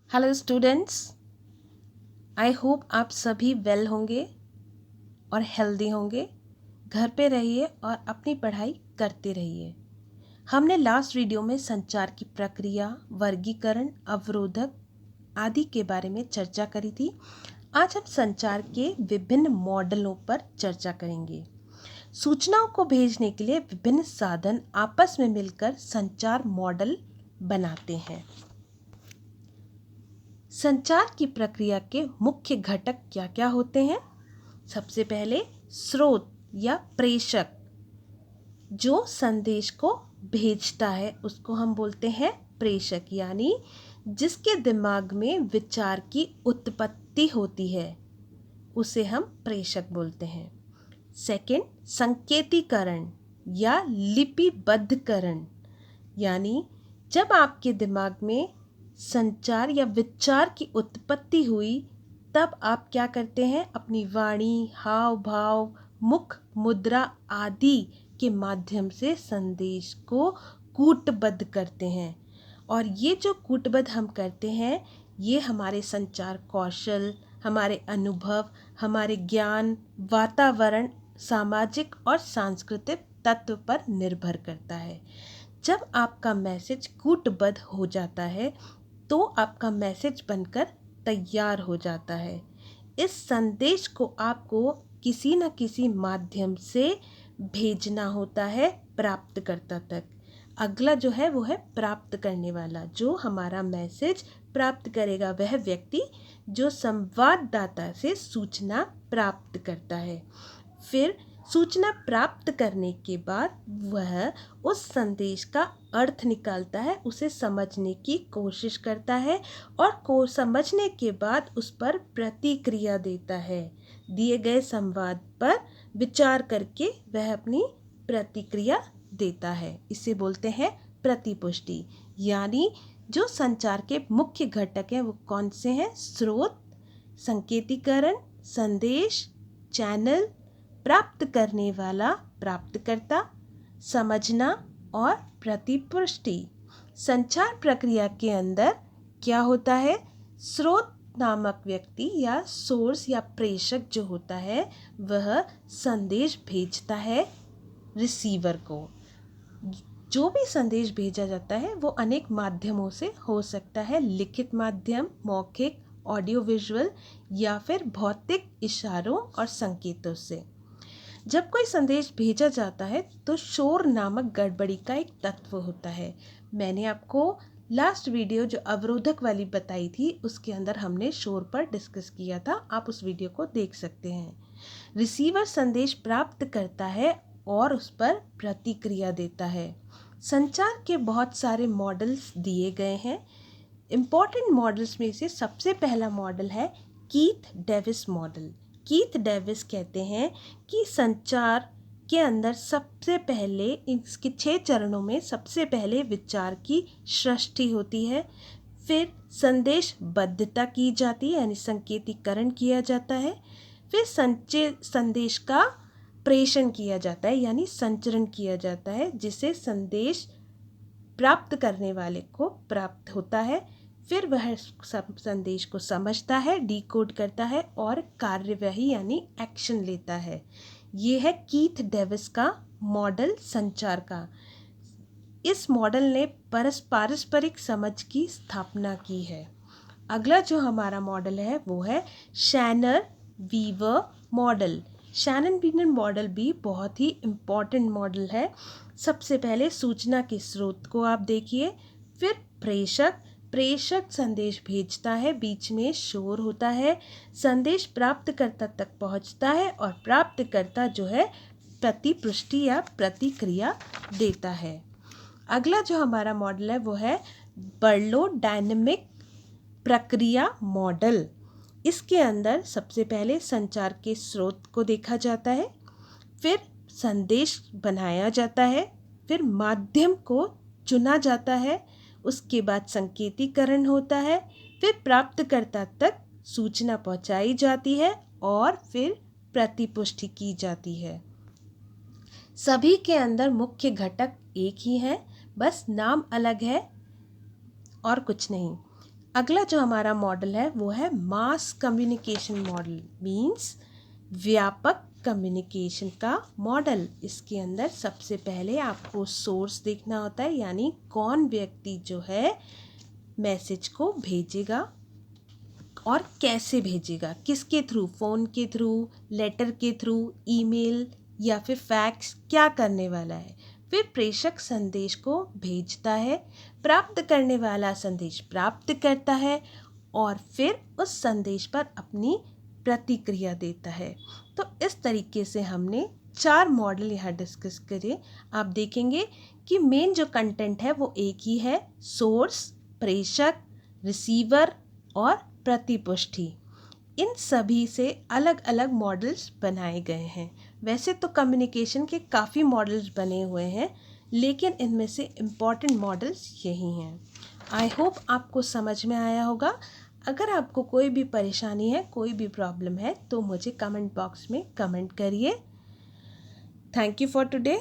Hello students, I hope आप सभी well होंगे और हेल्दी होंगे। घर पे रहिए और अपनी पढ़ाई करते रहिए। हमने लास्ट वीडियो में संचार की प्रक्रिया, वर्गीकरण, अवरोधक आदि के बारे में चर्चा करी थी। आज हम संचार के विभिन्न मॉडलों पर चर्चा करेंगे। सूचनाओं को भेजने के लिए विभिन्न साधन आपस में मिलकर संचार मॉडल बनाते हैं। संचार की प्रक्रिया के मुख्य घटक क्या क्या होते हैं? सबसे पहले स्रोत या प्रेषक जो संदेश को भेजता है उसको हम बोलते हैं प्रेषक, यानी जिसके दिमाग में विचार की उत्पत्ति होती है उसे हम प्रेषक बोलते हैं। सेकंड, संकेतीकरण या लिपिबद्धकरण, यानी जब आपके दिमाग में संचार या विचार की उत्पत्ति हुई तब आप क्या करते हैं? अपनी वाणी, हाव भाव, मुख मुद्रा आदि के माध्यम से संदेश को कूटबद्ध करते हैं। और ये जो कूटबद्ध हम करते हैं ये हमारे संचार कौशल, हमारे अनुभव, हमारे ज्ञान, वातावरण, सामाजिक और सांस्कृतिक तत्व पर निर्भर करता है। जब आपका मैसेज कूटबद्ध हो जाता है तो आपका मैसेज बनकर तैयार हो जाता है। इस संदेश को आपको किसी न किसी माध्यम से भेजना होता है प्राप्तकर्ता तक। अगला जो है वो है प्राप्त करने वाला। जो हमारा मैसेज प्राप्त करेगा वह व्यक्ति जो संवाददाता से सूचना प्राप्त करता है। फिर सूचना प्राप्त करने के बाद वह उस संदेश का अर्थ निकालता है, उसे समझने की कोशिश करता है और समझने के बाद उस पर प्रतिक्रिया देता है। दिए गए संवाद पर विचार करके वह अपनी प्रतिक्रिया देता है। इसे बोलते हैं प्रतिपुष्टि। यानी जो संचार के मुख्य घटक हैं वो कौन से हैं? स्रोत, संकेतीकरण, संदेश, चैनल, प्राप्त करने वाला, प्राप्तकर्ता, समझना और प्रतिपुष्टि। संचार प्रक्रिया के अंदर क्या होता है? स्रोत नामक व्यक्ति या सोर्स या प्रेषक जो होता है वह संदेश भेजता है रिसीवर को। जो भी संदेश भेजा जाता है वो अनेक माध्यमों से हो सकता है। लिखित माध्यम, मौखिक, ऑडियो विजुअल या फिर भौतिक इशारों और संकेतों से। जब कोई संदेश भेजा जाता है तो शोर नामक गड़बड़ी का एक तत्व होता है। मैंने आपको लास्ट वीडियो जो अवरोधक वाली बताई थी उसके अंदर हमने शोर पर डिस्कस किया था, आप उस वीडियो को देख सकते हैं। रिसीवर संदेश प्राप्त करता है और उस पर प्रतिक्रिया देता है। संचार के बहुत सारे मॉडल्स दिए गए हैं। इम्पॉर्टेंट मॉडल्स में से सबसे पहला मॉडल है Keith Davis model. Keith Davis कहते हैं कि संचार के अंदर सबसे पहले इसके 6 चरणों में सबसे पहले विचार की सृष्टि होती है, फिर संदेश बद्धता की जाती है यानी संकेतीकरण किया जाता है, फिर संदेश का प्रेषण किया जाता है यानी संचरण किया जाता है जिसे संदेश प्राप्त करने वाले को प्राप्त होता है। फिर वह संदेश को समझता है, डिकोड करता है और कार्यवाही यानी एक्शन लेता है। ये है कीथ डेविस का मॉडल संचार का। इस मॉडल ने पारस्परिक समझ की स्थापना की है। अगला जो हमारा मॉडल है वो है Shannon Weaver model. Shannon Weaver model भी बहुत ही इम्पॉर्टेंट मॉडल है। सबसे पहले सूचना के स्रोत को आप देखिए, फिर प्रेषक संदेश भेजता है, बीच में शोर होता है, संदेश प्राप्तकर्ता तक पहुंचता है और प्राप्तकर्ता जो है प्रतिपुष्टि या प्रतिक्रिया देता है। अगला जो हमारा मॉडल है वो है बर्लो डायनेमिक प्रक्रिया मॉडल। इसके अंदर सबसे पहले संचार के स्रोत को देखा जाता है, फिर संदेश बनाया जाता है, फिर माध्यम को चुना जाता है, उसके बाद संकेतीकरण होता है, फिर प्राप्तकर्ता तक सूचना पहुंचाई जाती है और फिर प्रतिपुष्टि की जाती है। सभी के अंदर मुख्य घटक एक ही है, बस नाम अलग है और कुछ नहीं। अगला जो हमारा मॉडल है वो है मास कम्युनिकेशन मॉडल, मीन्स व्यापक कम्युनिकेशन का मॉडल। इसके अंदर सबसे पहले आपको सोर्स देखना होता है, यानी कौन व्यक्ति जो है मैसेज को भेजेगा और कैसे भेजेगा, किसके थ्रू, फ़ोन के थ्रू, लेटर के थ्रू, ईमेल या फिर फैक्स, क्या करने वाला है। फिर प्रेषक संदेश को भेजता है, प्राप्त करने वाला संदेश प्राप्त करता है और फिर उस संदेश पर अपनी प्रतिक्रिया देता है। तो इस तरीके से हमने 4 मॉडल यहाँ डिस्कस करे। आप देखेंगे कि मेन जो कंटेंट है वो एक ही है, सोर्स, प्रेषक, रिसीवर और प्रतिपुष्टि। इन सभी से अलग अलग मॉडल्स बनाए गए हैं। वैसे तो कम्युनिकेशन के काफ़ी मॉडल्स बने हुए हैं, लेकिन इनमें से इम्पॉर्टेंट मॉडल्स यही हैं। आई होप आपको समझ में आया होगा। अगर आपको कोई भी परेशानी है, कोई भी प्रॉब्लम है, तो मुझे कमेंट बॉक्स में कमेंट करिए। Thank you for today.